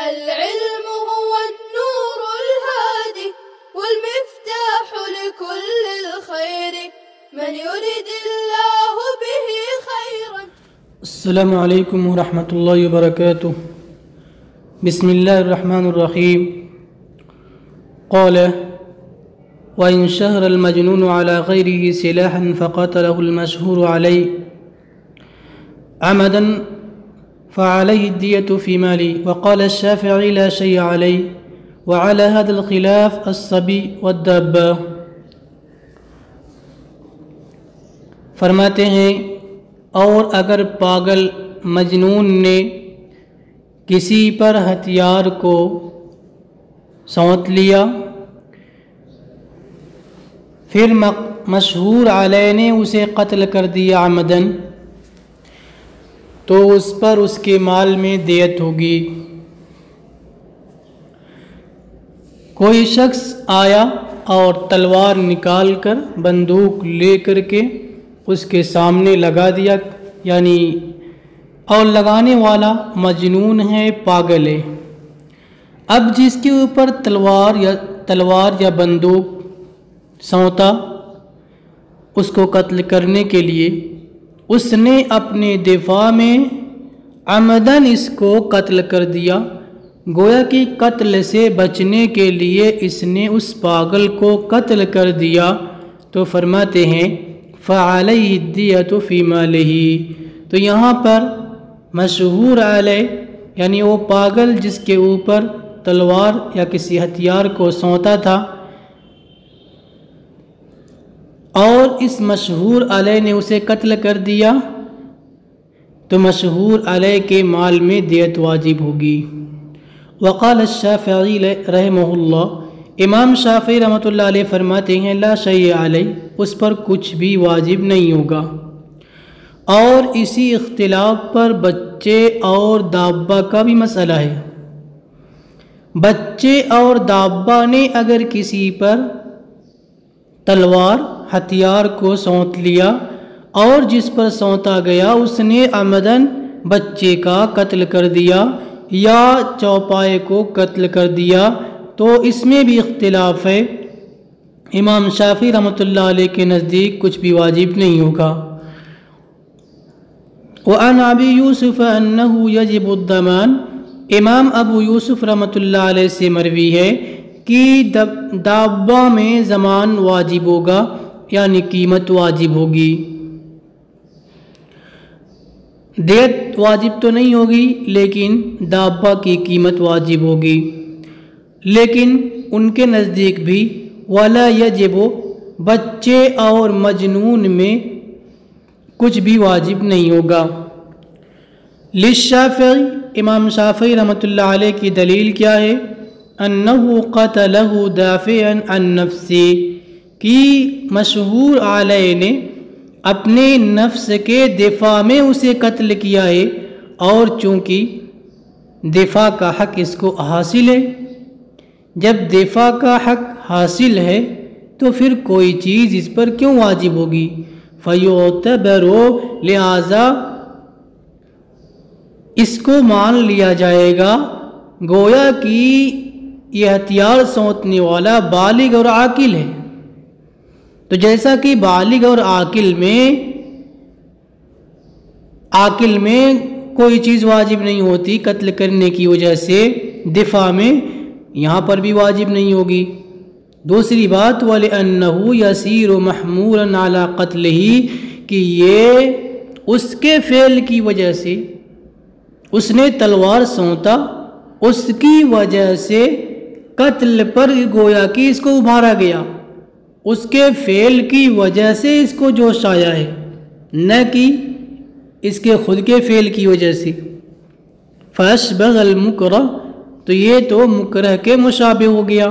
العلم هو النور الهادي والمفتاح لكل الخير من يريد الله به خيرا. السلام علیکم ورحمۃ اللہ وبرکاتہ. بسم اللہ الرحمن الرحیم. قال وإن شهر المجنون على غيره سلاحا فقتله المشهور عليه عمدا فعليه الدية في ماله. وقال الشافعي لا شيء عليه. وعلى هذا الخلاف الصبي والدابة. فرماتے ہیں اور اگر پاگل مجنون نے کسی پر ہتھیار کو سونت لیا پھر مشہور علیہ نے اسے قتل کر دیا عمدن تو اس پر اس کے مال میں دیت ہوگی. کوئی شخص آیا اور تلوار نکال کر بندوق لے کر کے اس کے سامنے لگا دیا، یعنی اور لگانے والا مجنون ہے، پاگل ہے. اب جس کے اوپر تلوار یا بندوق سونتا اس کو قتل کرنے کے لیے اس نے اپنے دفاع میں عمدن اس کو قتل کر دیا. گویا کہ قتل سے بچنے کے لیے اس نے اس پاگل کو قتل کر دیا. تو فرماتے ہیں فعلیہ الدیۃ فی مالہ. تو یہاں پر مشہور علیہ یعنی وہ پاگل جس کے اوپر تلوار یا کسی ہتھیار کو سونتا تھا اور اس مشہور علیہ نے اسے قتل کر دیا تو مشہور علیہ کے مال میں دیت واجب ہوگی. وقال الشافعی رحمہ اللہ، امام شافعی رحمۃ اللہ علیہ فرماتے ہیں لا شیء علیہ، اس پر کچھ بھی واجب نہیں ہوگا. اور اسی اختلاف پر بچے اور دابہ کا بھی مسئلہ ہے. بچے اور دابہ نے اگر کسی پر تلوار ہتھیار کو سونت لیا اور جس پر سونتا گیا اس نے عمدن بچے کا قتل کر دیا یا چوپائے کو قتل کر دیا تو اس میں بھی اختلاف ہے. امام شافعی رحمۃ اللہ علیہ کے نزدیک کچھ بھی واجب نہیں ہوگا. وعن ابی یوسف انہ یجب الضمان، امام ابو یوسف رحمۃ اللہ علیہ سے مروی ہے کہ دابہ میں ضمان واجب ہوگا یعنی قیمت واجب ہوگی. دیت واجب تو نہیں ہوگی لیکن دابہ کی قیمت واجب ہوگی. لیکن ان کے نزدیک بھی ولا یجب، بچے اور مجنون میں کچھ بھی واجب نہیں ہوگا. للشافعی، امام شافعی رحمۃ اللہ علیہ کی دلیل کیا ہے؟ انہ قتلہ دافعا عن نفسہ، کہ مشہور علیہ نے اپنے نفس کے دفاع میں اسے قتل کیا ہے اور چونکہ دفاع کا حق اس کو حاصل ہے. جب دفاع کا حق حاصل ہے تو پھر کوئی چیز اس پر کیوں واجب ہوگی؟ فیعتبر، لہذا اس کو مان لیا جائے گا گویا کہ یہ ہتھیار سونتنے والا بالغ اور عاقل ہے. تو جیسا کہ بالغ اور عاقل میں کوئی چیز واجب نہیں ہوتی قتل کرنے کی وجہ سے، دفاع میں یہاں پر بھی واجب نہیں ہوگی. دوسری بات وَلِأَنَّهُ يَسِيرُ مَحْمُولًا عَلَى قَتْلِهِ، کہ یہ اس کے فعل کی وجہ سے اس نے تلوار سونتا، اس کی وجہ سے قتل پر گویا کہ اس کو ابھارا گیا، اس کے فعل کی وجہ سے اس کو جوش آیا ہے، نہ کہ اس کے خود کے فعل کی وجہ سے. فَأَشْبَغَ الْمُكْرَهَ، تو یہ تو مکرہ کے مشابہ ہو گیا.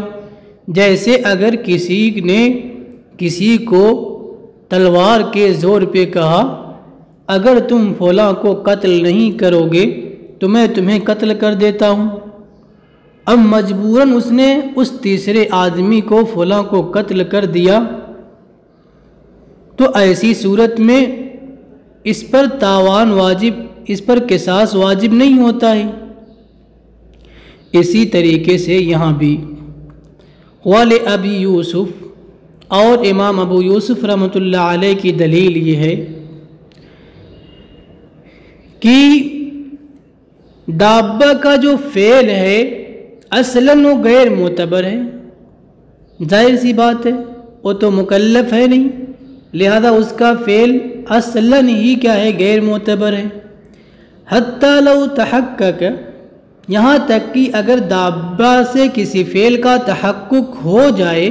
جیسے اگر کسی نے کسی کو تلوار کے زور پہ کہا اگر تم فلاں کو قتل نہیں کرو گے تو میں تمہیں قتل کر دیتا ہوں. اب مجبوراً اس نے اس تیسرے آدمی کو فلاں کو قتل کر دیا تو ایسی صورت میں اس پر تاوان واجب، اس پر قصاص واجب نہیں ہوتا ہے. اسی طریقے سے یہاں بھی وَلِأَبِي یوسف، اور امام ابو یوسف رحمۃ اللہ علیہ کی دلیل یہ ہے کہ دابہ کا جو فعل ہے اصلاً وہ غیر معتبر ہے، ظاہر سی بات ہے، وہ تو مکلف ہے نہیں، لہذا اس کا فعل اصلاً ہی کیا ہے، غیر معتبر ہے۔ حتیٰ لو تحقق، یہاں تک کہ اگر دابہ سے کسی فعل کا تحقق ہو جائے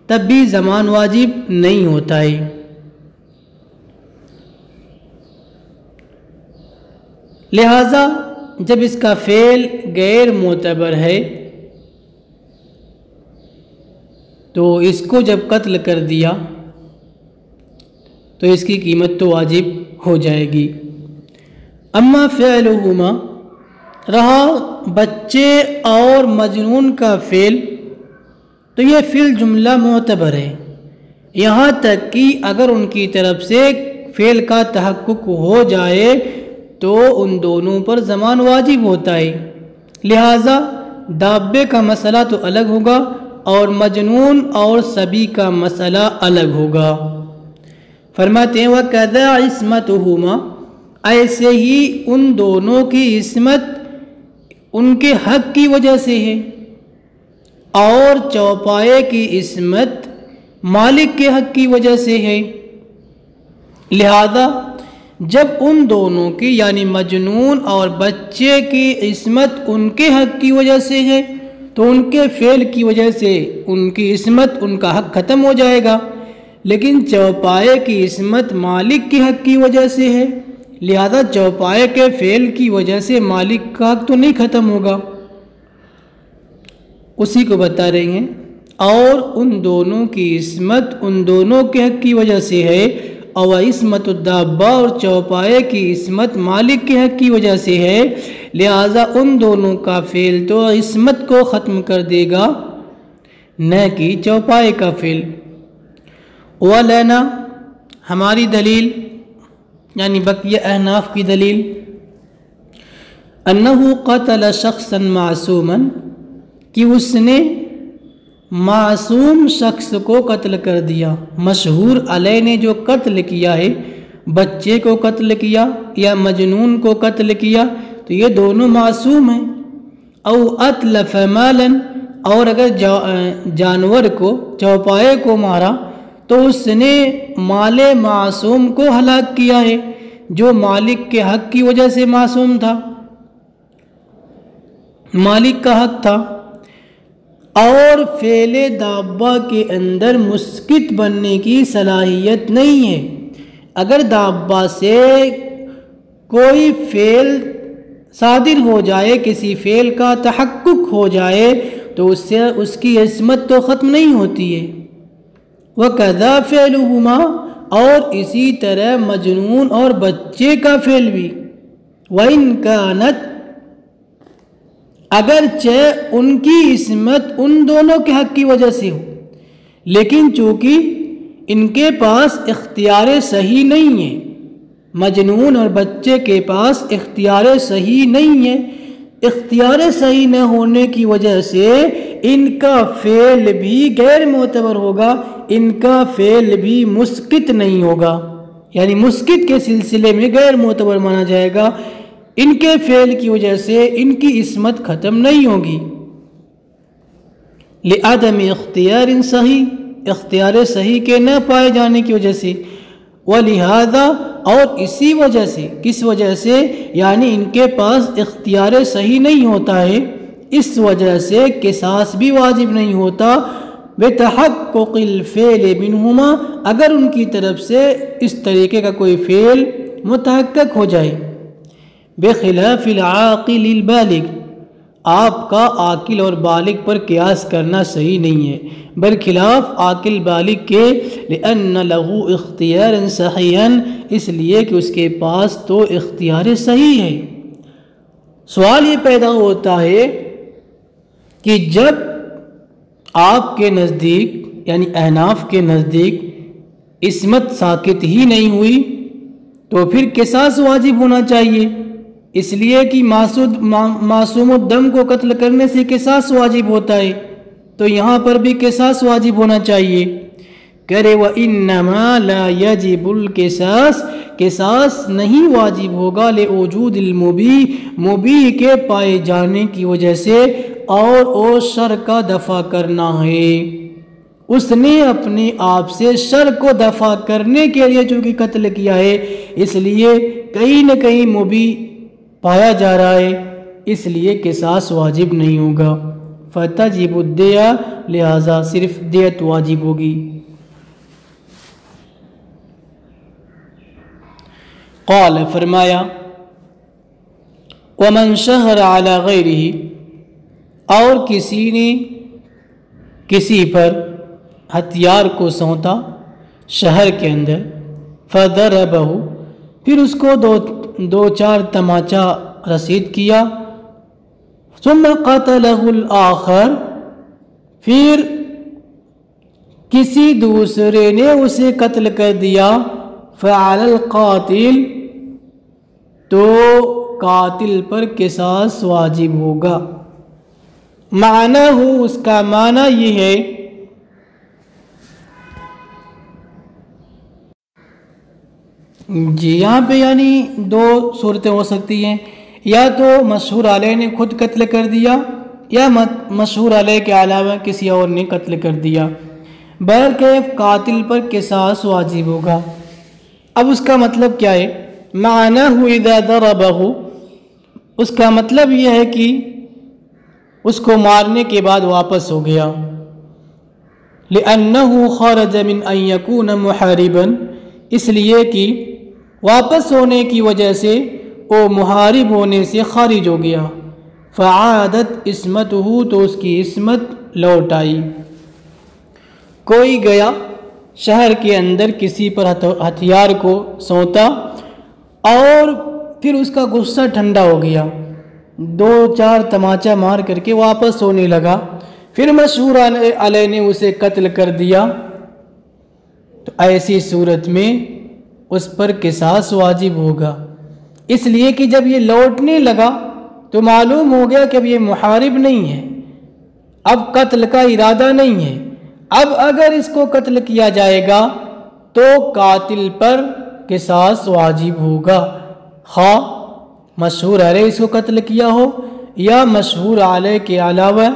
تب بھی زمان واجب نہیں ہوتا ہے۔ لہذا جب اس کا فعل غیر معتبر ہے تو اس کو جب قتل کر دیا تو اس کی قیمت تو واجب ہو جائے گی۔ اما فعلہما، رہا بچے اور مجنون کا فعل، تو یہ فعل جملہ معتبر ہے، یہاں تک کہ اگر ان کی طرف سے فعل کا تحقق ہو جائے تو ان دونوں پر زمان واجب ہوتا ہے، لہذا دابے کا مسئلہ تو الگ ہوگا اور مجنون اور صبی کا مسئلہ الگ ہوگا۔ فرماتے ہیں وَكَذَا عِصْمَتُهُمَا، ایسے ہی ان دونوں کی عصمت ان کے حق کی وجہ سے ہے، اور چوپائے کی عصمت مالک کے حق کی وجہ سے ہے، لہذا جب ان دونوں کی یعنی مجنون اور بچے کی عصمت ان کے حق کی وجہ سے ہے تو ان کے فعل کی وجہ سے ان کی عصمت ان کا حق ختم ہو جائے گا، لیکن چوپائے کی عصمت مالک کے حق کی وجہ سے ہے، لہذا چوپائے کے فعل کی وجہ سے مالک کا حق تو نہیں ختم ہوگا، اسی کو بتا رہے ہیں۔ اور ان دونوں کی عصمت ان دونوں کے حق کی وجہ سے ہے، اور عصمت الدابہ، اور چوپائے کی عصمت مالک کے حق کی وجہ سے ہے، لہذا ان دونوں کا فعل تو عصمت کو ختم کر دے گا نہ کہ چوپائے کا فعل۔ وَلَنَا، ہماری دلیل یعنی بقیہ احناف کی دلیل، انہو قتل شخصا معصوما، کہ اس نے معصوم شخص کو قتل کر دیا۔ مشہور علیہ نے جو قتل کیا ہے، بچے کو قتل کیا یا مجنون کو قتل کیا، تو یہ دونوں معصوم ہیں۔ او اتلف مالا، اور اگر جانور کو چوپائے کو مارا تو اس نے مال معصوم کو ہلاک کیا ہے جو مالک کے حق کی وجہ سے معصوم تھا، مالک کا حق تھا۔ اور فعل دابہ کے اندر مسکت بننے کی صلاحیت نہیں ہے، اگر دابہ سے کوئی فعل صادر ہو جائے، کسی فعل کا تحقق ہو جائے تو اس سے اس کی عصمت تو ختم نہیں ہوتی ہے۔ وَكَذَا فِعْلُهُمَا، اور اسی طرح مجنون اور بچے کا فعل بھی، وَإِنْ كَانَتْ، اگرچہ ان کی عصمت ان دونوں کے حق کی وجہ سے ہو، لیکن چونکہ ان کے پاس اختیار صحیح نہیں ہے، مجنون اور بچے کے پاس اختیار صحیح نہیں ہے، اختیار صحیح نہ ہونے کی وجہ سے ان کا فعل بھی غیر معتبر ہوگا، ان کا فعل بھی مسکت نہیں ہوگا، یعنی مسکت کے سلسلے میں غیر معتبر مانا جائے گا، ان کے فعل کی وجہ سے ان کی عصمت ختم نہیں ہوگی۔ لعدم اختیار صحیح، اختیار صحیح کے نہ پائے جانے کی وجہ سے، ولہذا، اور اسی وجہ سے، کس وجہ سے، یعنی ان کے پاس اختیار صحیح نہیں ہوتا ہے، اس وجہ سے قصاص بھی واجب نہیں ہوتا، بتحقق الفعل منہما، اگر ان کی طرف سے اس طریقے کا کوئی فعل متحقق ہو جائے۔ بخلاف العاقل البالغ، آپ کا عاقل اور بالغ پر قیاس کرنا صحیح نہیں ہے، برخلاف عاقل بالغ کے، لأن له اختیارا صحیحا، اس لیے کہ اس کے پاس تو اختیار صحیح ہے۔ سوال یہ پیدا ہوتا ہے کہ جب آپ کے نزدیک یعنی احناف کے نزدیک عصمت ساقط ہی نہیں ہوئی تو پھر قصاص واجب ہونا چاہیے، اس لیے کہ معصوم الدم کو قتل کرنے سے قصاص واجب ہوتا ہے، تو یہاں پر بھی قصاص واجب ہونا چاہیے۔ کرے وَإِنَّمَا لَا يَجِبُ الْقِصَاص، قصاص نہیں واجب ہوگا لِوُجُودِ الْمُبِيحِ، مبیح کے پائے جانے کی وجہ سے، اور شر کا دفع کرنا ہے۔ اس نے اپنے آپ سے شر کو دفع کرنے کے لیے چونکہ قتل کیا ہے، اس لیے کہیں نہ کہیں مبیح پایا جا رہا ہے، اس لیے قصاص واجب نہیں ہوگا۔ فَتَجِبُ الدِّیَةُ، لہذا صرف دیت واجب ہوگی۔ قال، فرمایا، وَمَنْ شَهَرَ عَلَى غَيْرِهِ، اور کسی نے کسی پر ہتھیار کو سونتا شہر کے اندر، فَضَرَبَهُ، پھر اس کو دو چار تماچا رسید کیا، ثم قتله الآخر، پھر کسی دوسرے نے اسے قتل کر دیا، فعلی القاتل، تو قاتل پر قصاص واجب ہوگا۔ معنی ہو، اس کا معنی یہ ہے جی یہاں پہ یعنی دو صورتیں ہو سکتی ہیں، یا تو مشہور علیہ نے خود قتل کر دیا، یا مشہور علیہ کے علاوہ کسی اور نے قتل کر دیا، بہرکیف قاتل پر قصاص واجب ہوگا۔ اب اس کا مطلب کیا ہے؟ معنی اذا ضربہ، اس کا مطلب یہ ہے کہ اس کو مارنے کے بعد واپس ہو گیا، لأنه خرج من ان يكون محاربا، اس لیے کہ واپس ہونے کی وجہ سے وہ محارب ہونے سے خارج ہو گیا، فعادت عصمتہ، تو اس کی عصمت لوٹ آئی۔ کوئی گیا شہر کے اندر کسی پر ہتھیار کو سونتا، اور پھر اس کا غصہ ٹھنڈا ہو گیا، دو چار تماچا مار کر کے واپس ہونے لگا، پھر مشہور علیہ نے اسے قتل کر دیا، تو ایسی صورت میں اس پر قصاص واجب ہوگا، اس لیے کہ جب یہ لوٹنے لگا تو معلوم ہو گیا کہ اب یہ محارب نہیں ہے، اب قتل کا ارادہ نہیں ہے، اب اگر اس کو قتل کیا جائے گا تو قاتل پر قصاص واجب ہوگا، خواہ مشہور علیہ اس کو قتل کیا ہو یا مشہور علیہ کے علاوہ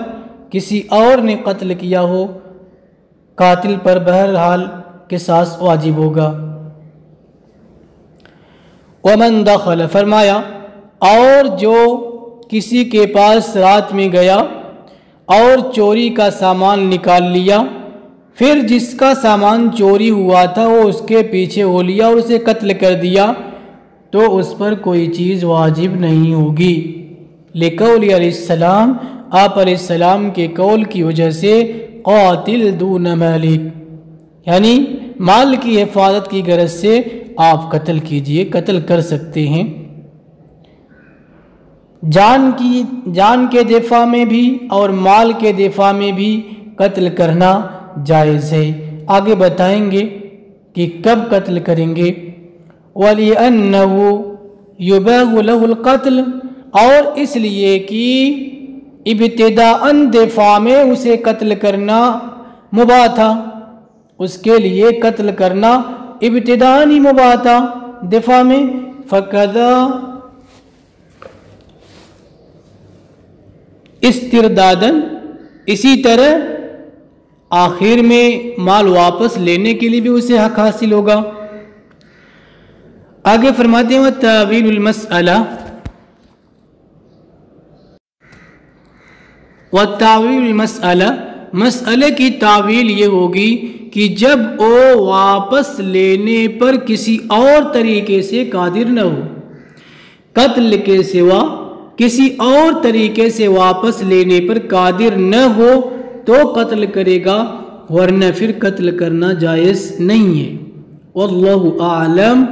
کسی اور نے قتل کیا ہو، قاتل پر بہرحال قصاص واجب ہوگا۔ ومن دخل، فرمایا، اور جو کسی کے پاس رات میں گیا اور چوری کا سامان نکال لیا، پھر جس کا سامان چوری ہوا تھا وہ اس کے پیچھے ہو لیا اور اسے قتل کر دیا، تو اس پر کوئی چیز واجب نہیں ہوگی، لقول علیہ السلام، آپ علیہ السلام کے قول کی وجہ سے، قاتل دون مالک، یعنی مال کی حفاظت کی غرض سے آپ قتل کیجئے، قتل کر سکتے ہیں۔ جان کے دفاع میں بھی اور مال کے دفاع میں بھی قتل کرنا جائز ہے۔ آگے بتائیں گے کہ کب قتل کریں گے۔ وَلِأَنَّهُ يُبَاغُ لَهُ الْقَتْلِ، اور اس لیے کہ ابتداءً دفاع میں اسے قتل کرنا مباح تھا، اس کے لیے قتل کرنا ابتداءً ہی مباح تھا دفاع میں، فَقَذَا استردادً، اسی طرح آخر میں مال واپس لینے کے لیے بھی اسے حق حاصل ہوگا۔ آگے فرماتے ہیں تاویل المسئلہ، والتاویل المسئلہ، مسئلے کی تعویل یہ ہوگی کہ جب وہ واپس لینے پر کسی اور طریقے سے قادر نہ ہو، قتل کے سوا کسی اور طریقے سے واپس لینے پر قادر نہ ہو تو قتل کرے گا، ورنہ پھر قتل کرنا جائز نہیں ہے۔ واللہ اعلم،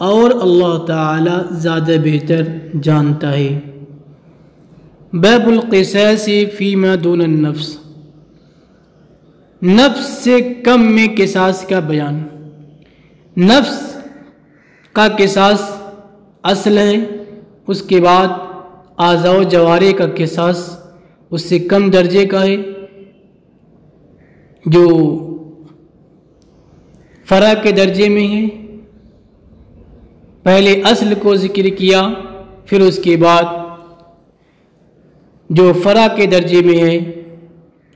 اور اللہ تعالی زیادہ بہتر جانتا ہے۔ باب القصاص فیما دون النفس، نفس سے کم میں قصاص کا بیان۔ نفس کا قصاص اصل ہے اس کے بعد اعضاء و جوارح کا قصاص اس سے کم درجے کا ہے، جو فرع کے درجے میں ہے۔ پہلے اصل کو ذکر کیا، پھر اس کے بعد جو فرع کے درجے میں ہے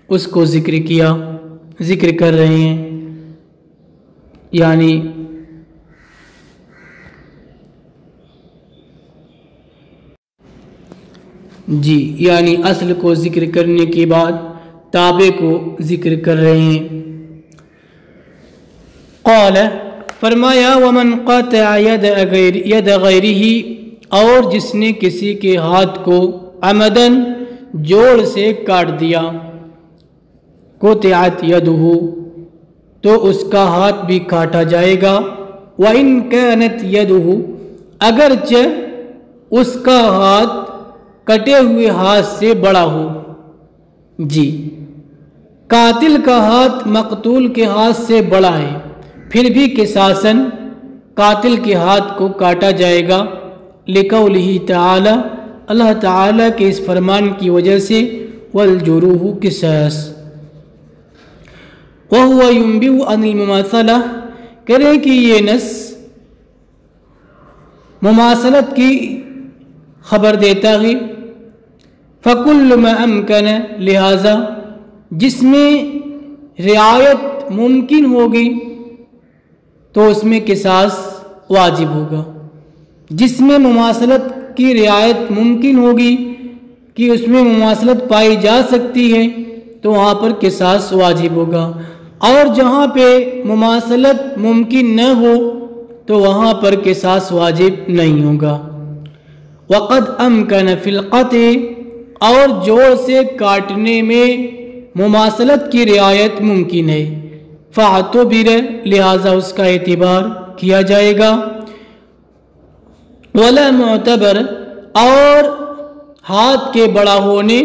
اس کو ذکر کر رہے ہیں، یعنی یعنی اصل کو ذکر کرنے کے بعد تابع کو ذکر کر رہے ہیں۔ قال فرمایا ومن قطع ید غیرہ، اور جس نے کسی کے ہاتھ کو عمدن جوڑ سے کاٹ دیا، قطعت یدہ تو اس کا ہاتھ بھی کاٹا جائے گا، وَإِن كَانَتْ يَدُهُ اگرچہ اس کا ہاتھ کٹے ہوئے ہاتھ سے بڑا ہو۔ قاتل کا ہاتھ مقتول کے ہاتھ سے بڑا ہے، پھر بھی قصاصاً قاتل کے ہاتھ کو کاٹا جائے گا، لقولہ تعالی اللہ تعالیٰ کے اس فرمان کی وجہ سے، والجروح قصاص۔ وَهُوَ يُنْبِئُ عَنِ الْمُمَاثَلَةِ کریں کہ یہ نص مماثلت کی خبر دیتا ہے، فَكُلُّ مَا أَمْكَنَ لہذا جس میں رعایت ممکن ہوگی تو اس میں قصاص واجب ہوگا۔ جس میں مماثلت کی رعایت ممکن ہوگی کہ اس میں مماثلت پائی جا سکتی ہے تو وہاں پر قصاص واجب ہوگا، اور جہاں پہ مماثلت ممکن نہ ہو تو وہاں پر قصاص واجب نہیں ہوگا۔ وقد امکن فی القطع اور جوڑ سے کاٹنے میں مماثلت کی رعایت ممکن ہے، فاعتبر لہذا اس کا اعتبار کیا جائے گا، ولا معتبر اور ہاتھ کے بڑا ہونے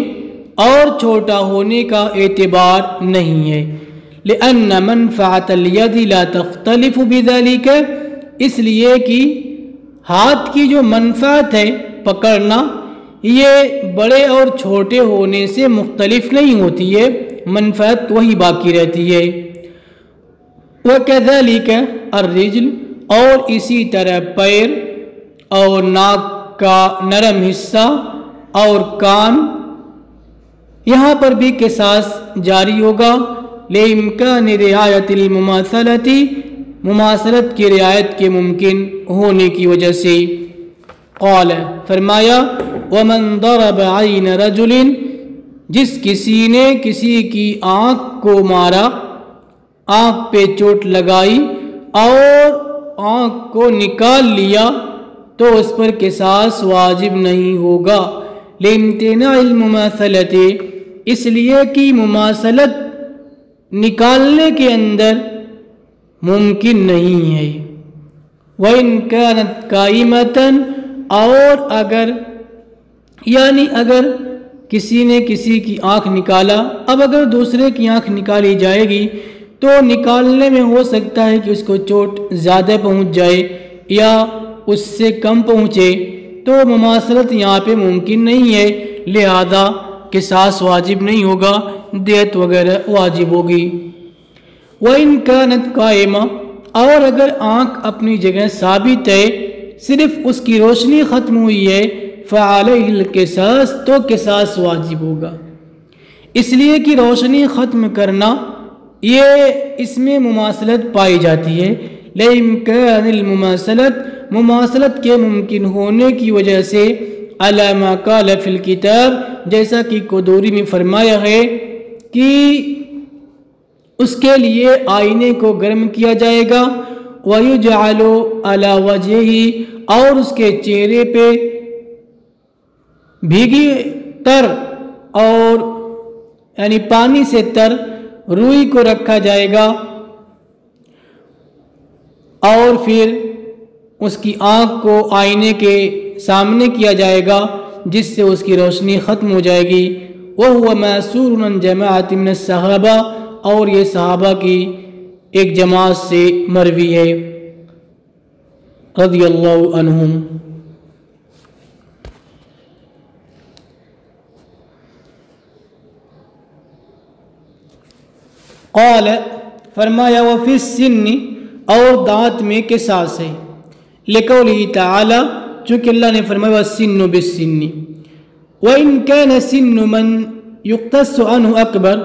اور چھوٹا ہونے کا اعتبار نہیں ہے، لأن منفعت الید لا تختلف بذلك اس لیے کہ ہاتھ کی جو منفعت ہے پکڑنا یہ بڑے اور چھوٹے ہونے سے مختلف نہیں ہوتی ہے، منفعت وہی باقی رہتی ہے۔ وَكَذَلِكَ الرِّجْلُ اور اسی طرح پیر اور ناک کا نرم حصہ اور کان، یہاں پر بھی قصاص جاری ہوگا، لِإِمْكَانِ رِعَایَةِ الْمُمَاثَلَةِ مماثلت کی رعایت کے ممکن ہونے کی وجہ سے۔ قال فرمایا وَمَنْ ضَرَبَ عَيْنَ رَجُلٍ جس کسی نے کسی کی آنکھ کو مارا، آنکھ پہ چوٹ لگائی اور آنکھ کو نکال لیا تو اس پر قصاص واجب نہیں ہوگا، لِامْتِنَاعِ الْمُمَاثَلَةِ اس لیے کہ مماثلت نکالنے کے اندر ممکن نہیں ہے، وَإِنْ كَانَتْ قَائِمَةً اور اگر یعنی اگر کسی نے کسی کی آنکھ نکالا، اب اگر دوسرے کی آنکھ نکالی جائے گی تو نکالنے میں ہو سکتا ہے کہ اس کو چوٹ زیادہ پہنچ جائے یا اس سے کم پہنچے، تو مماثلت یہاں پہ ممکن نہیں ہے، لہذا قصاص واجب نہیں ہوگا، دیت وغیرہ واجب ہوگی۔ وَإِنْ كَانَتْ قَائِمَةً اور اگر آنکھ اپنی جگہ ثابت ہے، صرف اس کی روشنی ختم ہوئی ہے، فَعَلَيْهِ الْقِصَاصُ تو قصاص واجب ہوگا، اس لیے کہ روشنی ختم کرنا یہ اس میں مماثلت پائی جاتی ہے، لِإِمْكَانِ الْمُمَاثَلَةِ مماثلت کے ممکن ہونے کی وجہ سے، عَلَى مَا قَالَ فِي الْكِتَابِ جیسا کہ قدوری میں فرمایا ہے کہ اس کے لیے آئینے کو گرم کیا جائے گا، وَيُجْعَلُ عَلَى وَجْهِهِ اور اس کے چہرے پہ بھیگی تر اور یعنی پانی سے تر روئی کو رکھا جائے گا، اور پھر اس کی آنکھ کو آئینے کے سامنے کیا جائے گا جس سے اس کی روشنی ختم ہو جائے گی، وَهُوَ مَأْثُورٌ عَنْ جَمَاعَةٍ مِنَ الصَّحَابَةِ اور یہ صحابہ کی ایک جماعت سے مروی ہے رضی اللہ عنہم۔ قال فرمایا وفی السن اور دانت میں قصاص ہے، لقوله تعالی چونکہ اللہ نے فرمایا والسن بالسن، وإن كان سن من يقتص عنه اکبر،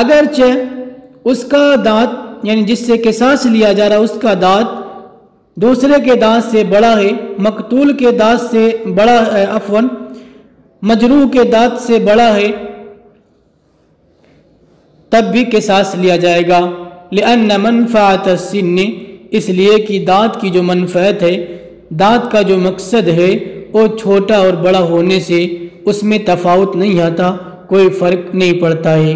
اگرچہ اس کا دانت یعنی جس سے قصاص لیا جا رہا اس کا دانت دوسرے کے دانت سے بڑا ہے، مقتول کے دانت سے بڑا ہے، عفواً مجروح کے دانت سے بڑا ہے، تب بھی قصاص لیا جائے گا۔ لأن منفعت السن، اس لیے کہ دانت کی جو منفعت ہے، دانت کا جو مقصد ہے وہ چھوٹا اور بڑا ہونے سے اس میں تفاوت نہیں آتا، کوئی فرق نہیں پڑتا ہے۔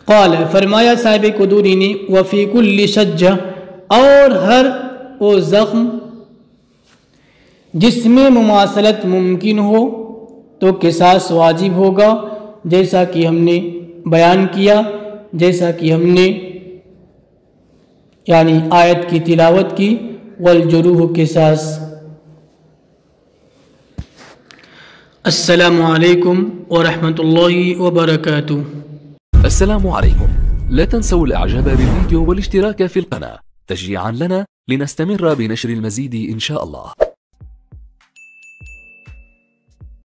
قال فرمایا صاحب قدوری نے وفی کل شجہ، اور ہر وہ زخم جس میں مماثلت ممکن ہو تو قصاص واجب ہوگا، جیسا کہ ہم نے بیان کیا، جیسا کہ ہم نے یعنی آیت کی تلاوت کی والجروح قصاص۔ السلام علیکم ورحمۃ اللہ وبرکاتہ۔ السلام عليكم، لا تنسوا الاعجاب بالفيديو والاشتراك في القناة تشجيعا لنا لنستمر بنشر المزيد إن شاء الله.